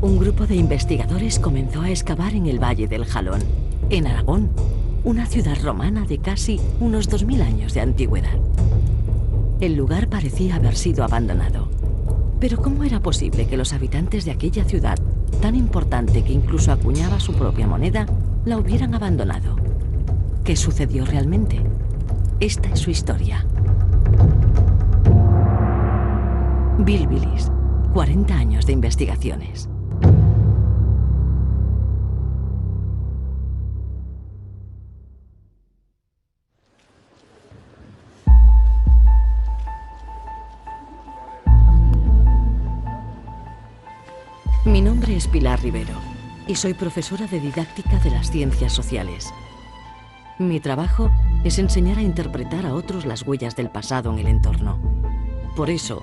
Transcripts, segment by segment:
un grupo de investigadores comenzó a excavar en el Valle del Jalón, en Aragón, una ciudad romana de casi unos 2000 años de antigüedad. El lugar parecía haber sido abandonado. Pero ¿cómo era posible que los habitantes de aquella ciudad, tan importante que incluso acuñaba su propia moneda, la hubieran abandonado? ¿Qué sucedió realmente? Esta es su historia. Bilbilis, 40 años de investigaciones. Mi nombre es Pilar Rivero y soy profesora de didáctica de las ciencias sociales. Mi trabajo es enseñar a interpretar a otros las huellas del pasado en el entorno. Por eso,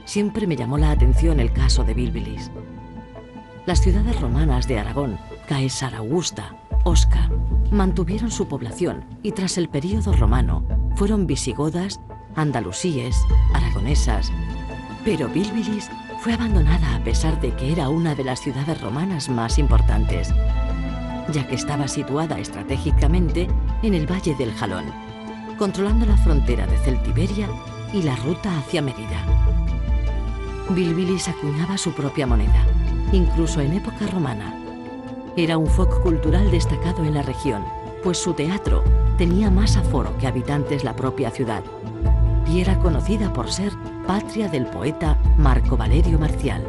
siempre me llamó la atención el caso de Bilbilis. Las ciudades romanas de Aragón, Caesar Augusta, Osca, mantuvieron su población y tras el período romano fueron visigodas, andalusíes, aragonesas. Pero Bilbilis fue abandonada a pesar de que era una de las ciudades romanas más importantes, ya que estaba situada estratégicamente en el Valle del Jalón, controlando la frontera de Celtiberia y la ruta hacia Mérida. Bilbilis acuñaba su propia moneda, incluso en época romana. Era un foco cultural destacado en la región, pues su teatro tenía más aforo que habitantes la propia ciudad, y era conocida por ser patria del poeta Marco Valerio Marcial.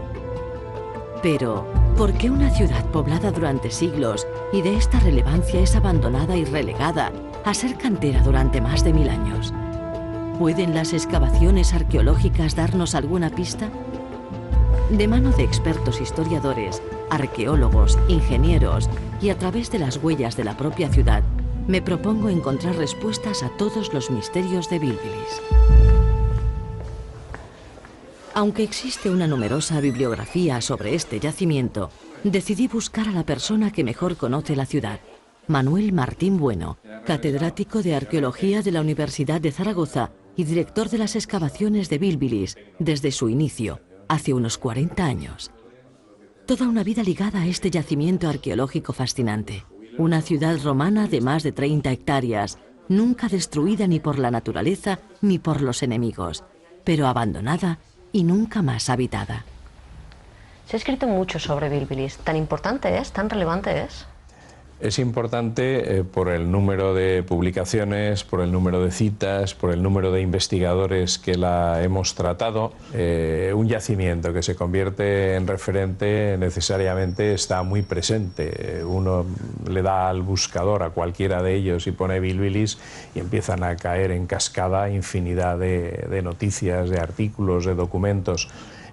Pero, ¿por qué una ciudad poblada durante siglos y de esta relevancia es abandonada y relegada a ser cantera durante más de 1000 años? ¿Pueden las excavaciones arqueológicas darnos alguna pista? De mano de expertos historiadores, arqueólogos, ingenieros y a través de las huellas de la propia ciudad, me propongo encontrar respuestas a todos los misterios de Bilbilis. Aunque existe una numerosa bibliografía sobre este yacimiento, decidí buscar a la persona que mejor conoce la ciudad, Manuel Martín Bueno, catedrático de Arqueología de la Universidad de Zaragoza y director de las excavaciones de Bilbilis desde su inicio, hace unos 40 años. Toda una vida ligada a este yacimiento arqueológico fascinante. Una ciudad romana de más de 30 hectáreas, nunca destruida ni por la naturaleza ni por los enemigos, pero abandonada y nunca más habitada. Se ha escrito mucho sobre Bilbilis. ¿Tan importante es? ¿Tan relevante es? Es importante por el número de publicaciones, por el número de citas, por el número de investigadores que la hemos tratado. Un yacimiento que se convierte en referente necesariamente está muy presente. Uno le da al buscador a cualquiera de ellos y pone Bilbilis y empiezan a caer en cascada infinidad de noticias, de artículos, de documentos.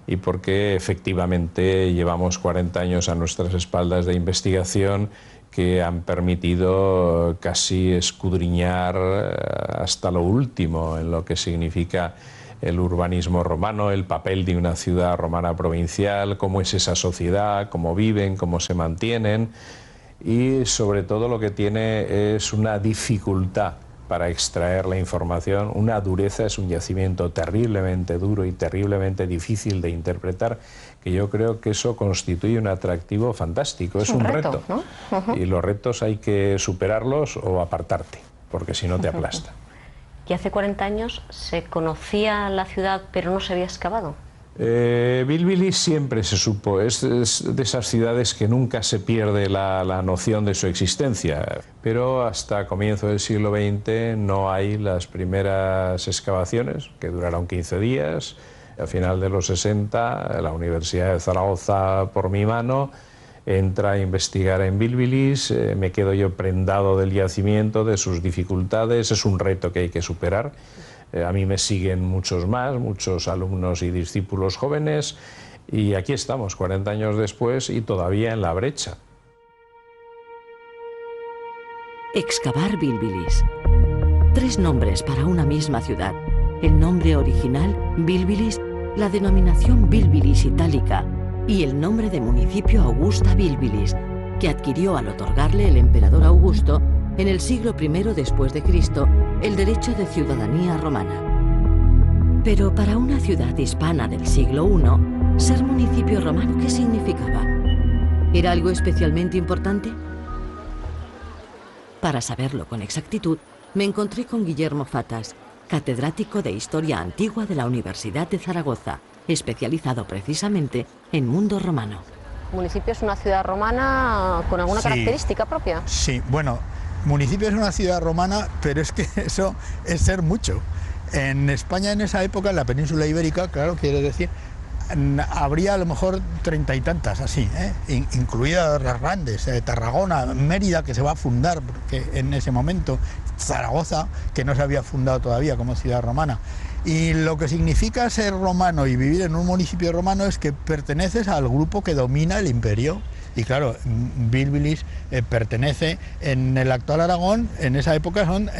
Y porque efectivamente llevamos 40 años a nuestras espaldas de investigación que han permitido casi escudriñar hasta lo último en lo que significa el urbanismo romano, el papel de una ciudad romana provincial, cómo es esa sociedad, cómo viven, cómo se mantienen y sobre todo lo que tiene es una dificultad para extraer la información, una dureza, es un yacimiento terriblemente duro y terriblemente difícil de interpretar, que yo creo que eso constituye un atractivo fantástico, es un reto, ¿no? Y los retos hay que superarlos o apartarte, porque si no te aplasta. Y hace 40 años se conocía la ciudad, pero no se había excavado. Bilbilis siempre se supo, es de esas ciudades que nunca se pierde la noción de su existencia, pero hasta comienzo del siglo XX no hay las primeras excavaciones, que duraron 15 días. A final de los 60, la Universidad de Zaragoza, por mi mano, entra a investigar en Bilbilis, me quedo yo prendado del yacimiento, de sus dificultades, es un reto que hay que superar. A mí me siguen muchos más, muchos alumnos y discípulos jóvenes, y aquí estamos, 40 años después, y todavía en la brecha. Excavar Bilbilis. 3 nombres para una misma ciudad. El nombre original, Bilbilis, la denominación Bilbilis itálica, y el nombre de municipio Augusta Bilbilis, que adquirió al otorgarle el emperador Augusto, en el siglo I después de Cristo, el derecho de ciudadanía romana. Pero para una ciudad hispana del siglo I, ser municipio romano, ¿qué significaba? ¿Era algo especialmente importante? Para saberlo con exactitud, me encontré con Guillermo Fatas, catedrático de Historia Antigua de la Universidad de Zaragoza, especializado precisamente en mundo romano. ¿El municipio es una ciudad romana con alguna característica propia? Sí, bueno, municipio es una ciudad romana, pero es que eso es ser mucho. En España en esa época, en la península ibérica, claro, quiere decir, habría a lo mejor 30 y tantas así, incluidas las grandes, Tarragona, Mérida, que se va a fundar porque en ese momento, Zaragoza, que no se había fundado todavía como ciudad romana. Y lo que significa ser romano y vivir en un municipio romano es que perteneces al grupo que domina el imperio. Y claro, Bílbilis pertenece en el actual Aragón, en esa época son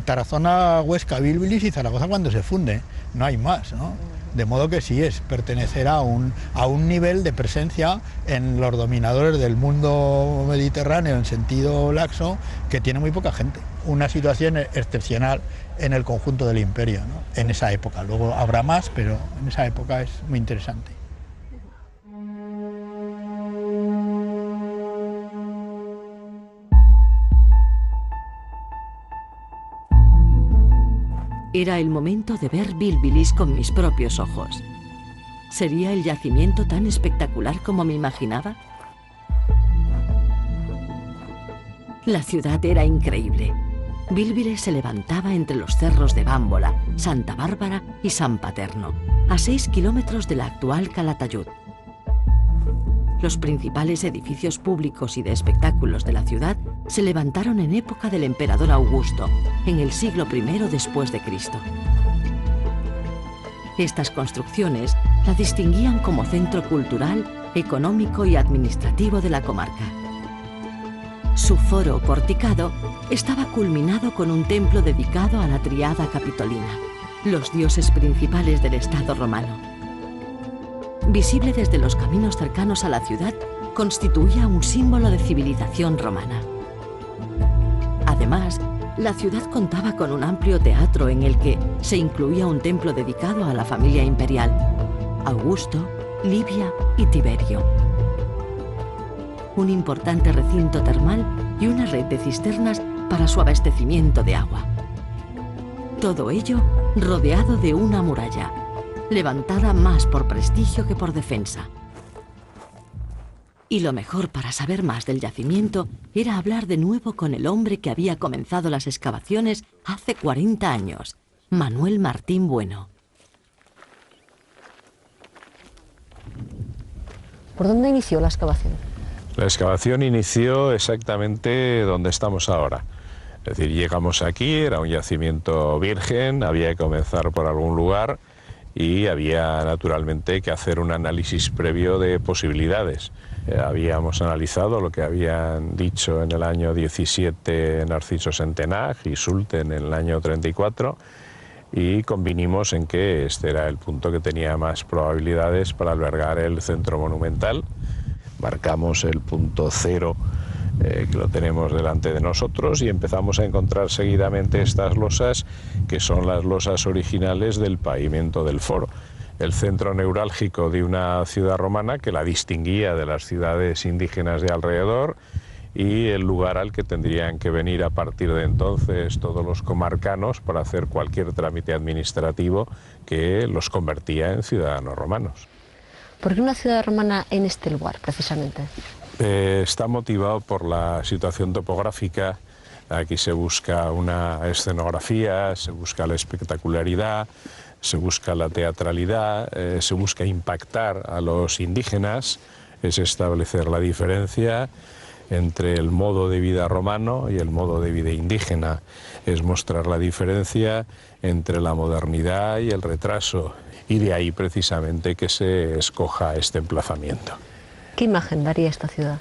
Tarazona, Huesca, Bílbilis y Zaragoza cuando se funde, no hay más, ¿no? De modo que sí es pertenecer a un nivel de presencia en los dominadores del mundo mediterráneo en sentido laxo que tiene muy poca gente. Una situación excepcional en el conjunto del imperio, ¿no? En esa época. Luego habrá más, pero en esa época es muy interesante. Era el momento de ver Bílbilis con mis propios ojos. ¿Sería el yacimiento tan espectacular como me imaginaba? La ciudad era increíble. Bílbilis se levantaba entre los cerros de Bámbola, Santa Bárbara y San Paterno, a 6 kilómetros de la actual Calatayud. Los principales edificios públicos y de espectáculos de la ciudad se levantaron en época del emperador Augusto, en el siglo I después de Cristo. Estas construcciones la distinguían como centro cultural, económico y administrativo de la comarca. Su foro porticado estaba culminado con un templo dedicado a la Tríada Capitolina, los dioses principales del Estado romano. Visible desde los caminos cercanos a la ciudad, constituía un símbolo de civilización romana. Además, la ciudad contaba con un amplio teatro en el que se incluía un templo dedicado a la familia imperial, Augusto, Livia y Tiberio. Un importante recinto termal y una red de cisternas para su abastecimiento de agua. Todo ello rodeado de una muralla, levantada más por prestigio que por defensa. Y lo mejor para saber más del yacimiento era hablar de nuevo con el hombre que había comenzado las excavaciones hace 40 años, Manuel Martín Bueno. ¿Por dónde inició la excavación? La excavación inició exactamente donde estamos ahora. Es decir, llegamos aquí, era un yacimiento virgen, había que comenzar por algún lugar y había naturalmente que hacer un análisis previo de posibilidades. Habíamos analizado lo que habían dicho en el año 17 Narciso Centenag y Sulten en el año 34 y convinimos en que este era el punto que tenía más probabilidades para albergar el centro monumental. Marcamos el punto cero que lo tenemos delante de nosotros y empezamos a encontrar seguidamente estas losas que son las losas originales del pavimento del foro, el centro neurálgico de una ciudad romana que la distinguía de las ciudades indígenas de alrededor y el lugar al que tendrían que venir a partir de entonces todos los comarcanos para hacer cualquier trámite administrativo que los convertía en ciudadanos romanos. ¿Por qué una ciudad romana en este lugar, precisamente? Está motivado por la situación topográfica. Aquí se busca una escenografía, se busca la espectacularidad, se busca la teatralidad, se busca impactar a los indígenas, es establecer la diferencia entre el modo de vida romano y el modo de vida indígena, es mostrar la diferencia entre la modernidad y el retraso, y de ahí precisamente que se escoja este emplazamiento. ¿Qué imagen daría esta ciudad?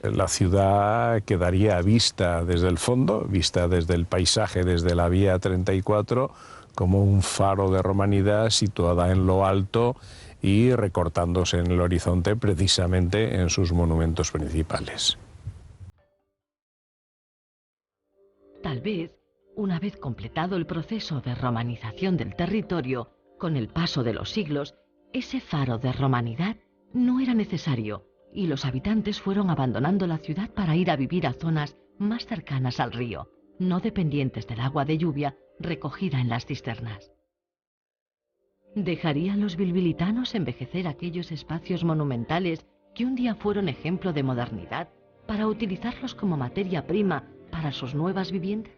La ciudad quedaría vista desde el fondo, vista desde el paisaje, desde la vía 34, como un faro de romanidad situada en lo alto y recortándose en el horizonte precisamente en sus monumentos principales. Tal vez, una vez completado el proceso de romanización del territorio, con el paso de los siglos, ese faro de romanidad no era necesario y los habitantes fueron abandonando la ciudad para ir a vivir a zonas más cercanas al río, no dependientes del agua de lluvia recogida en las cisternas. ¿Dejarían los bilbilitanos envejecer aquellos espacios monumentales que un día fueron ejemplo de modernidad para utilizarlos como materia prima para sus nuevas viviendas?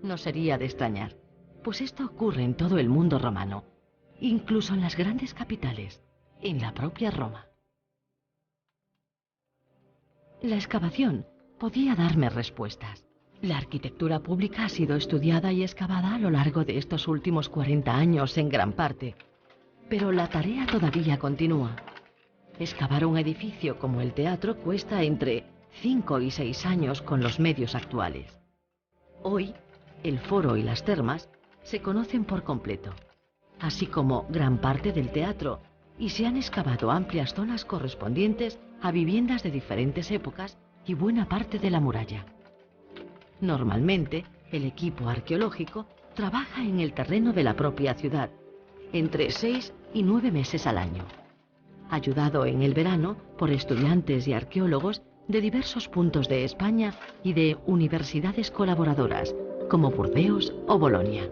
No sería de extrañar, pues esto ocurre en todo el mundo romano, incluso en las grandes capitales, en la propia Roma. La excavación podía darme respuestas. La arquitectura pública ha sido estudiada y excavada a lo largo de estos últimos 40 años en gran parte, pero la tarea todavía continúa. Excavar un edificio como el teatro cuesta entre 5 y 6 años con los medios actuales. Hoy, el foro y las termas se conocen por completo, así como gran parte del teatro, y se han excavado amplias zonas correspondientes a viviendas de diferentes épocas y buena parte de la muralla. Normalmente, el equipo arqueológico trabaja en el terreno de la propia ciudad, entre 6 y 9 meses al año, ayudado en el verano por estudiantes y arqueólogos de diversos puntos de España y de universidades colaboradoras, como Burdeos o Bolonia.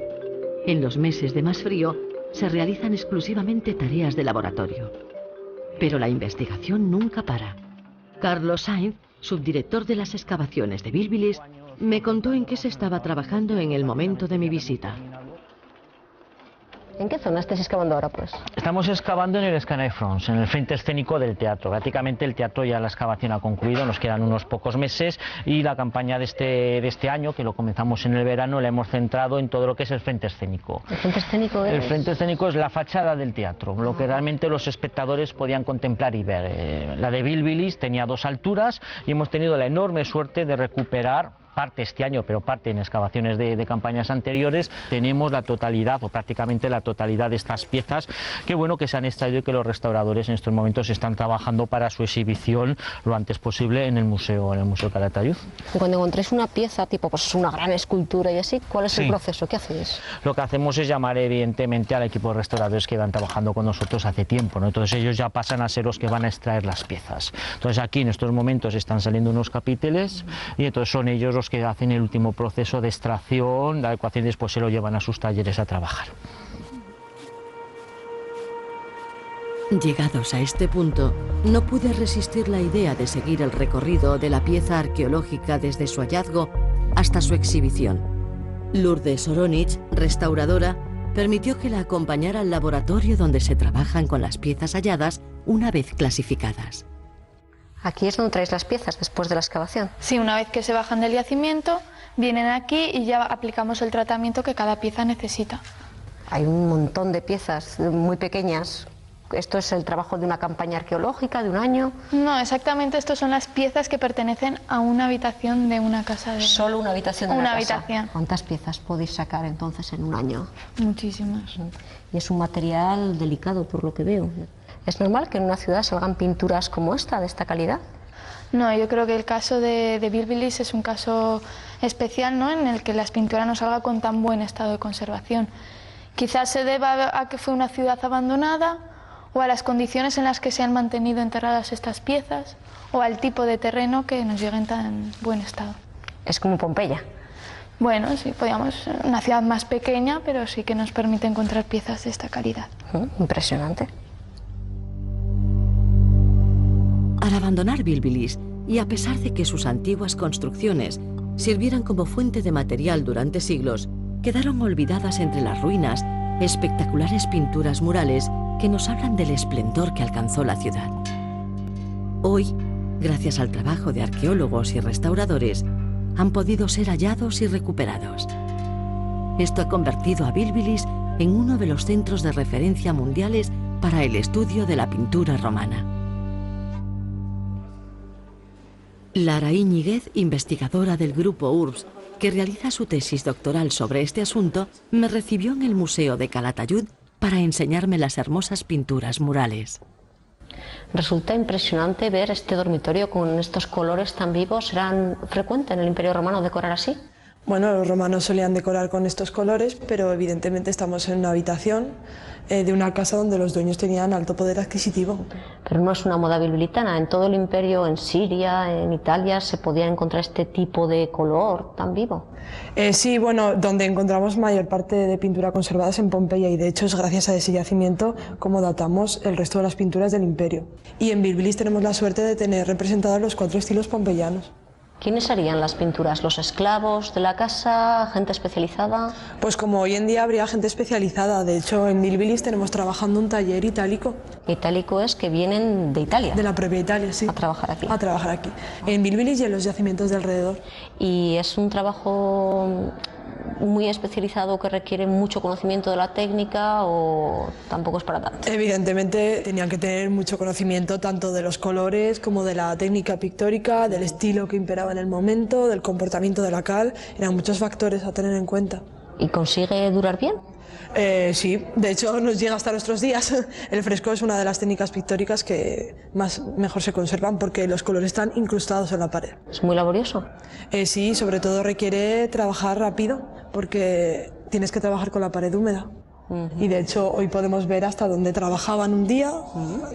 En los meses de más frío, se realizan exclusivamente tareas de laboratorio. Pero la investigación nunca para. Carlos Sainz, subdirector de las excavaciones de Bilbilis, me contó en qué se estaba trabajando en el momento de mi visita. ¿En qué zona estás excavando ahora, pues? Estamos excavando en el Scanai Front, en el frente escénico del teatro. Prácticamente el teatro ya la excavación ha concluido, nos quedan unos pocos meses y la campaña de este año, que lo comenzamos en el verano, la hemos centrado en todo lo que es el frente escénico. ¿El frente escénico es? El frente escénico es la fachada del teatro, lo que realmente los espectadores podían contemplar y ver. La de Bilbilis tenía 2 alturas y hemos tenido la enorme suerte de recuperar parte este año, pero parte en excavaciones de campañas anteriores. Tenemos la totalidad o prácticamente la totalidad de estas piezas que bueno que se han extraído y que los restauradores en estos momentos están trabajando para su exhibición lo antes posible en el museo Calatayud. Cuando encontréis una pieza tipo pues una gran escultura y así, ¿cuál es el proceso? ¿Qué hacéis? Lo que hacemos es llamar evidentemente al equipo de restauradores que van trabajando con nosotros hace tiempo, ¿no? Entonces ellos ya pasan a ser los que van a extraer las piezas. Entonces aquí en estos momentos están saliendo unos capiteles y entonces son ellos los que hacen el último proceso de extracción, la adecuación, y después se lo llevan a sus talleres a trabajar. Llegados a este punto, no pude resistir la idea de seguir el recorrido de la pieza arqueológica desde su hallazgo hasta su exhibición. Lourdes Oronich, restauradora, permitió que la acompañara al laboratorio donde se trabajan con las piezas halladas una vez clasificadas. Aquí es donde traéis las piezas después de la excavación. Sí, una vez que se bajan del yacimiento, vienen aquí y ya aplicamos el tratamiento que cada pieza necesita. Hay un montón de piezas muy pequeñas. ¿Esto es el trabajo de una campaña arqueológica de un año? No, exactamente, estas son las piezas que pertenecen a una habitación de una casa. ¿Solo una habitación de una casa? Habitación. ¿Cuántas piezas podéis sacar entonces en un año? Muchísimas. Y es un material delicado por lo que veo. ¿Es normal que en una ciudad salgan pinturas como esta, de esta calidad? No, yo creo que el caso de Bilbilis es un caso especial, ¿no?, en el que la pintura no salga con tan buen estado de conservación. Quizás se deba a que fue una ciudad abandonada, o a las condiciones en las que se han mantenido enterradas estas piezas, o al tipo de terreno que nos llega en tan buen estado. Es como Pompeya. Bueno, sí, podríamos, una ciudad más pequeña, pero sí que nos permite encontrar piezas de esta calidad. Impresionante. Al abandonar Bilbilis, y a pesar de que sus antiguas construcciones sirvieran como fuente de material durante siglos, quedaron olvidadas entre las ruinas espectaculares pinturas murales que nos hablan del esplendor que alcanzó la ciudad. Hoy, gracias al trabajo de arqueólogos y restauradores, han podido ser hallados y recuperados. Esto ha convertido a Bilbilis en uno de los centros de referencia mundiales para el estudio de la pintura romana. Lara Íñiguez, investigadora del grupo URBS, que realiza su tesis doctoral sobre este asunto, me recibió en el Museo de Calatayud para enseñarme las hermosas pinturas murales. Resulta impresionante ver este dormitorio con estos colores tan vivos. ¿Era frecuente en el Imperio Romano decorar así? Bueno, los romanos solían decorar con estos colores, pero evidentemente estamos en una habitación de una casa donde los dueños tenían alto poder adquisitivo. Pero no es una moda bilbilitana. En todo el imperio, en Siria, en Italia, se podía encontrar este tipo de color tan vivo. Sí, bueno, donde encontramos mayor parte de pintura conservada es en Pompeya, y de hecho es gracias a ese yacimiento como datamos el resto de las pinturas del imperio. Y en Bilbilis tenemos la suerte de tener representados los 4 estilos pompeyanos. ¿Quiénes harían las pinturas? ¿Los esclavos de la casa? ¿Gente especializada? Pues como hoy en día habría gente especializada. De hecho, en Bilbilis tenemos trabajando un taller itálico. Itálico es que vienen de Italia. De la propia Italia, sí. A trabajar aquí. A trabajar aquí. En Bilbilis y en los yacimientos de alrededor. ¿Y es un trabajo muy especializado que requiere mucho conocimiento de la técnica o tampoco es para tanto? Evidentemente tenían que tener mucho conocimiento tanto de los colores como de la técnica pictórica, del estilo que imperaba en el momento, del comportamiento de la cal. Eran muchos factores a tener en cuenta. ¿Y consigue durar bien? Sí, de hecho nos llega hasta nuestros días. El fresco es una de las técnicas pictóricas que mejor se conservan porque los colores están incrustados en la pared. ¿Es muy laborioso? Sí, sobre todo requiere trabajar rápido porque tienes que trabajar con la pared húmeda. Y de hecho hoy podemos ver hasta dónde trabajaban un día,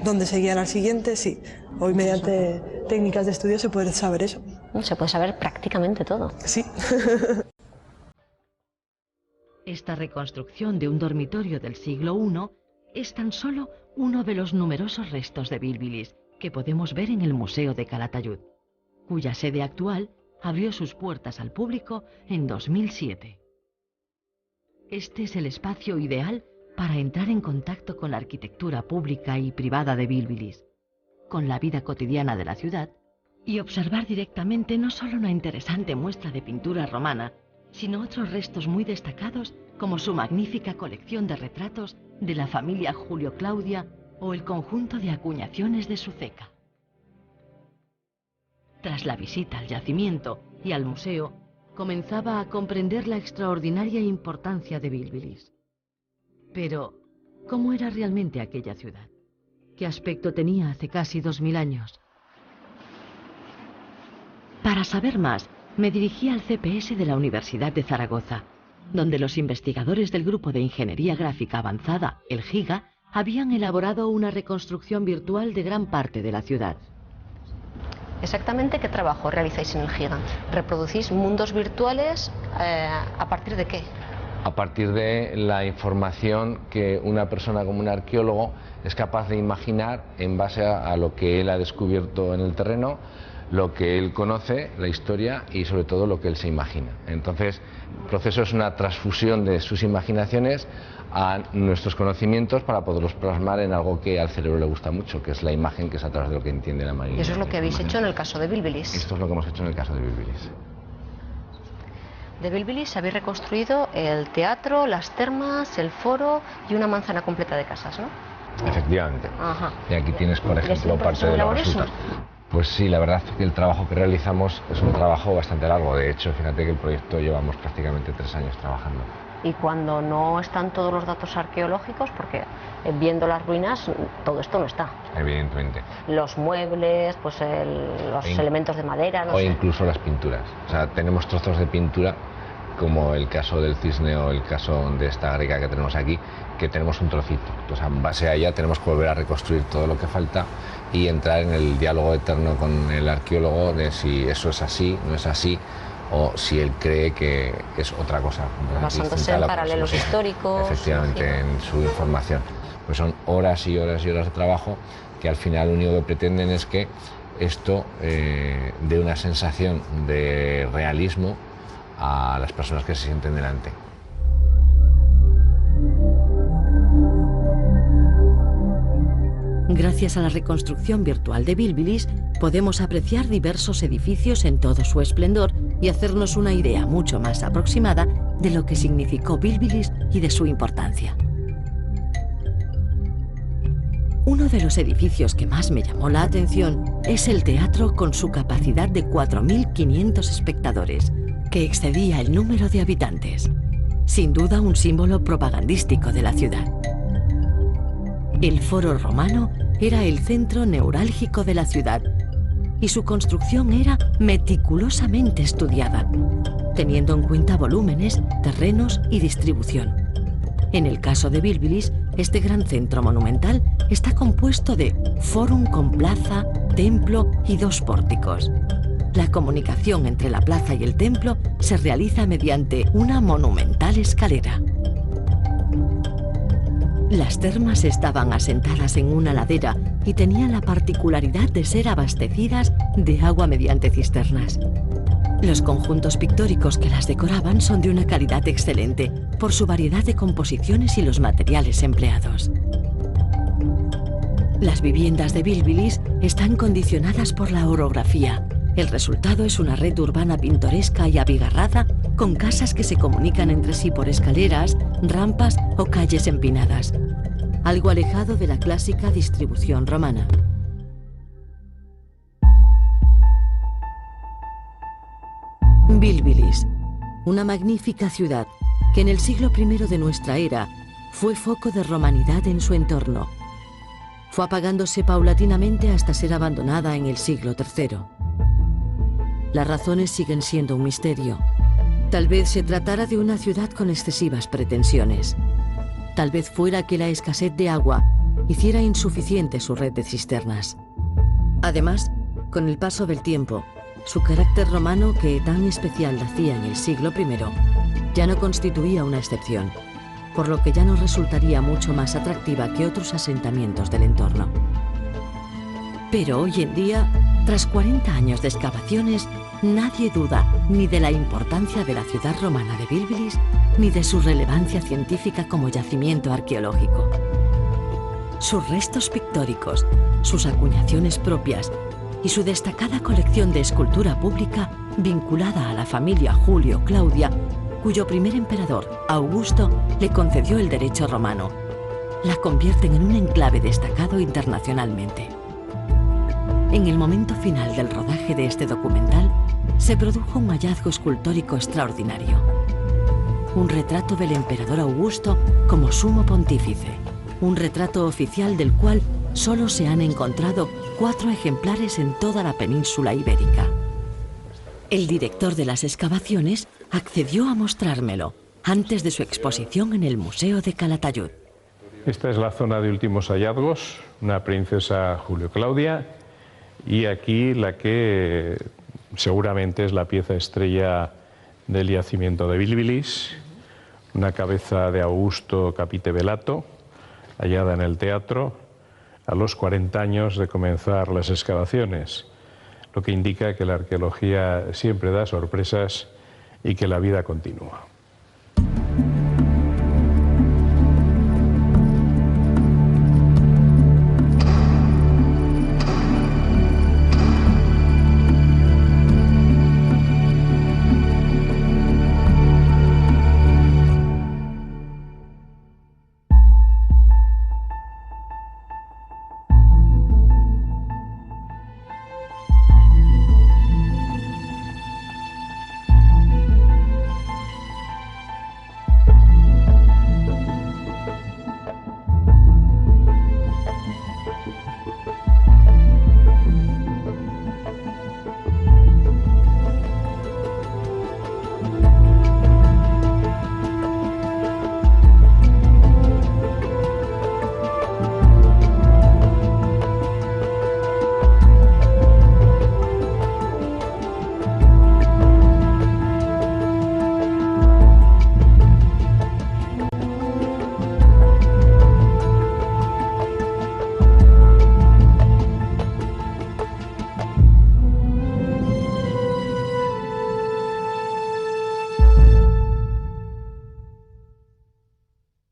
dónde seguían al siguiente, sí. Hoy mediante técnicas de estudio se puede saber eso. Se puede saber prácticamente todo. Sí. Esta reconstrucción de un dormitorio del siglo I es tan solo uno de los numerosos restos de Bilbilis que podemos ver en el Museo de Calatayud, cuya sede actual abrió sus puertas al público en 2007. Este es el espacio ideal para entrar en contacto con la arquitectura pública y privada de Bilbilis, con la vida cotidiana de la ciudad y observar directamente no solo una interesante muestra de pintura romana, sino otros restos muy destacados como su magnífica colección de retratos de la familia Julio Claudia o el conjunto de acuñaciones de Suceca. Tras la visita al yacimiento y al museo, comenzaba a comprender la extraordinaria importancia de Bilbilis. Pero, ¿cómo era realmente aquella ciudad? ¿Qué aspecto tenía hace casi 2000 años? Para saber más, me dirigí al CPS de la Universidad de Zaragoza, donde los investigadores del Grupo de Ingeniería Gráfica Avanzada, el GIGA, habían elaborado una reconstrucción virtual de gran parte de la ciudad. ¿Exactamente qué trabajo realizáis en el GIGA? ¿Reproducís mundos virtuales a partir de qué? A partir de la información que una persona como un arqueólogo es capaz de imaginar en base a lo que él ha descubierto en el terreno, lo que él conoce, la historia y sobre todo lo que él se imagina. Entonces, el proceso es una transfusión de sus imaginaciones a nuestros conocimientos para poderlos plasmar en algo que al cerebro le gusta mucho, que es la imagen, que es a través de lo que entiende la marina. Y eso es lo que habéis hecho en el caso de Bilbilis. Esto es lo que hemos hecho en el caso de Bilbilis. De Bilbilis habéis reconstruido el teatro, las termas, el foro y una manzana completa de casas, ¿no? Efectivamente. Ajá. Y aquí tienes, por ejemplo, parte de los resultados. Pues sí, la verdad es que el trabajo que realizamos es un trabajo bastante largo. De hecho, fíjate que el proyecto llevamos prácticamente 3 años trabajando. Y cuando no están todos los datos arqueológicos, porque viendo las ruinas todo esto no está. Evidentemente. Los muebles, pues los elementos de madera, no sé. Incluso las pinturas. O sea, tenemos trozos de pintura, como el caso del cisne o el caso de esta greca que tenemos aquí, que tenemos un trocito. Entonces, en base a ella tenemos que volver a reconstruir todo lo que falta y entrar en el diálogo eterno con el arqueólogo de si eso es así, no es así, o si él cree que es otra cosa. Basándose en paralelos históricos. Efectivamente, en su información. Pues son horas y horas y horas de trabajo que al final lo único que pretenden es que esto dé una sensación de realismo a las personas que se sienten delante. Gracias a la reconstrucción virtual de Bilbilis, podemos apreciar diversos edificios en todo su esplendor y hacernos una idea mucho más aproximada de lo que significó Bilbilis y de su importancia. Uno de los edificios que más me llamó la atención es el teatro con su capacidad de 4.500 espectadores, que excedía el número de habitantes. Sin duda un símbolo propagandístico de la ciudad. El Foro Romano era el centro neurálgico de la ciudad y su construcción era meticulosamente estudiada. teniendo en cuenta volúmenes, terrenos y distribución. En el caso de Bilbilis, este gran centro monumental está compuesto de fórum con plaza, templo y 2 pórticos. La comunicación entre la plaza y el templo se realiza mediante una monumental escalera. Las termas estaban asentadas en una ladera y tenían la particularidad de ser abastecidas de agua mediante cisternas. Los conjuntos pictóricos que las decoraban son de una calidad excelente por su variedad de composiciones y los materiales empleados. Las viviendas de Bilbilis están condicionadas por la orografía. El resultado es una red urbana pintoresca y abigarrada con casas que se comunican entre sí por escaleras, rampas o calles empinadas, algo alejado de la clásica distribución romana. Bilbilis, una magnífica ciudad que en el siglo I de nuestra era fue foco de romanidad en su entorno. Fue apagándose paulatinamente hasta ser abandonada en el siglo III. Las razones siguen siendo un misterio. Tal vez se tratara de una ciudad con excesivas pretensiones. Tal vez fuera que la escasez de agua hiciera insuficiente su red de cisternas. Además, con el paso del tiempo, su carácter romano, que tan especial la hacía en el siglo I, ya no constituía una excepción, por lo que ya no resultaría mucho más atractiva que otros asentamientos del entorno. Pero hoy en día, tras 40 años de excavaciones, nadie duda ni de la importancia de la ciudad romana de Bilbilis, ni de su relevancia científica como yacimiento arqueológico. Sus restos pictóricos, sus acuñaciones propias y su destacada colección de escultura pública vinculada a la familia Julio-Claudia, cuyo primer emperador, Augusto, le concedió el derecho romano, la convierten en un enclave destacado internacionalmente. En el momento final del rodaje de este documental, se produjo un hallazgo escultórico extraordinario. Un retrato del emperador Augusto como sumo pontífice. Un retrato oficial del cual solo se han encontrado 4 ejemplares en toda la península ibérica. El director de las excavaciones accedió a mostrármelo antes de su exposición en el Museo de Calatayud. Esta es la zona de últimos hallazgos, una princesa Julio-Claudia, y aquí la que seguramente es la pieza estrella del yacimiento de Bilbilis, una cabeza de Augusto Capite Velato, hallada en el teatro a los 40 años de comenzar las excavaciones, lo que indica que la arqueología siempre da sorpresas y que la vida continúa.